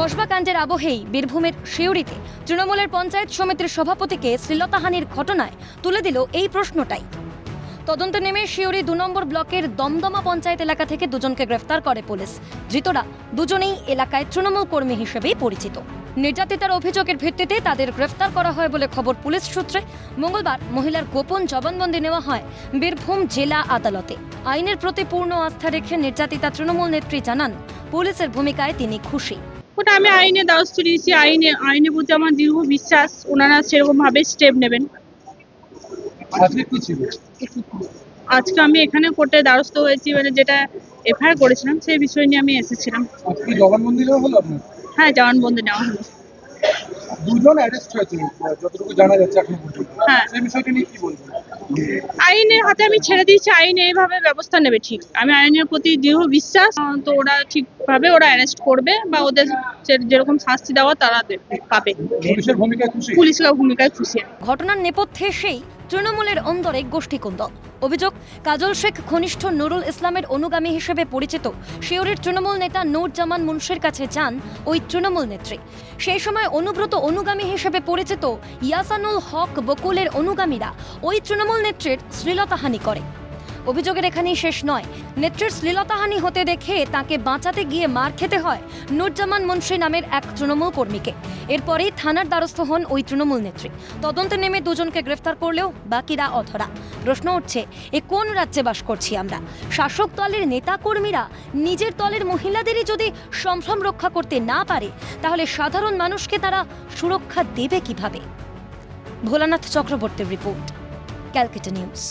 কসবা কাণ্ডের আবহেই বীরভূমের সিউড়িতে তৃণমূলের পঞ্চায়েত সমিতির সভাপতিকে শ্লীলতাহানির ঘটনায় তুলে দিল এই প্রশ্নটাই। তদন্তে নেমে সিউড়ি ২ নম্বর ব্লকের দমদমা পঞ্চায়েত এলাকা থেকে দুজনকে গ্রেফতার করে পুলিশ। ধৃতরা দুজনেই এলাকায় তৃণমূল কর্মী হিসেবেই পরিচিত। নির্যাতিতার অভিযোগের ভিত্তিতে তাদের গ্রেফতার করা হয় বলে খবর পুলিশ সূত্রে। মঙ্গলবার মহিলার গোপন জবানবন্দি নেওয়া হয় বীরভূম জেলা আদালতে। আইনের প্রতি পূর্ণ আস্থা রেখে নির্যাতিতা তৃণমূল নেত্রী জানান, পুলিশের ভূমিকায় তিনি খুশি। ওটা আমি আইনে দ্বারস্থ দিয়েছি। আইনের প্রতি আমার দৃঢ় বিশ্বাস, ওনারা সেরকম ভাবে স্টেপ নেবেন। আজকে আমি এখানে কোর্টে দ্বারস্থ হয়েছি, মানে যেটা এফআইআর করেছিলাম সেই বিষয় নিয়ে আমি এসেছিলাম। জবানবন্দি নেওয়া হলো আপনার? হ্যাঁ, জবানবন্দি নেওয়া হলো। দুজন অ্যারেস্ট হয়েছে যতটুকু জানা যাচ্ছে এখন পর্যন্ত। হ্যাঁ, সেই বিষয়টা নিয়ে কি বলবেন? আইনের হাতে আমি ছেড়ে দিয়েছি, আইন এইভাবে ব্যবস্থা নেবে। ঠিক, আমি আইনের প্রতি দৃঢ় বিশ্বাস, তো ওরা ঠিকভাবে ওরা অ্যারেস্ট করবে বা ওদের যেরকম শাস্তি দেওয়া তারা পাবে। পুলিশের ভূমিকায় খুশি? পুলিশের ভূমিকায় খুশি। ঘটনার নেপথ্যে সেই তৃণমূলের অন্দরে গোষ্ঠীকুন্দল। অভিযোগ, কাজল শেখ ঘনিষ্ঠ নুরুল ইসলামের অনুগামী হিসেবে পরিচিত সিউড়ির তৃণমূল নেতা নূরজামান মুন্সির কাছে যান ওই তৃণমূল নেত্রী। সেই সময় অনুব্রত অনুগামী হিসেবে পরিচিত ইয়াসানুল হক বকুলের অনুগামীরা ওই তৃণমূল নেত্রীর শ্লীলতাহানি করে। অভিযোগের এখানেই শেষ নয়, নেত্রীর শ্লীলতাহানি হতে দেখে তাকে বাঁচাতে গিয়ে মার খেতে হয় নূরজামান মুন্সি নামের এক তৃণমূল কর্মীকে। এরপরেই থানার দ্বারস্থ হন ওই তৃণমূল নেত্রী। তদন্তে নেমে দুজনকে গ্রেফতার করলেও বাকিরা অধরা। প্রশ্ন উঠছে, এ কোন রাজ্যে বাস করছি আমরা? শাসক দলের নেতা কর্মীরা নিজের দলের মহিলাদেরই যদি সম্ভ্রম রক্ষা করতে না পারে, তাহলে সাধারণ মানুষকে তারা সুরক্ষা দেবে কিভাবে? ভোলানাথ চক্রবর্তীর রিপোর্ট, ক্যালকাটা নিউজ।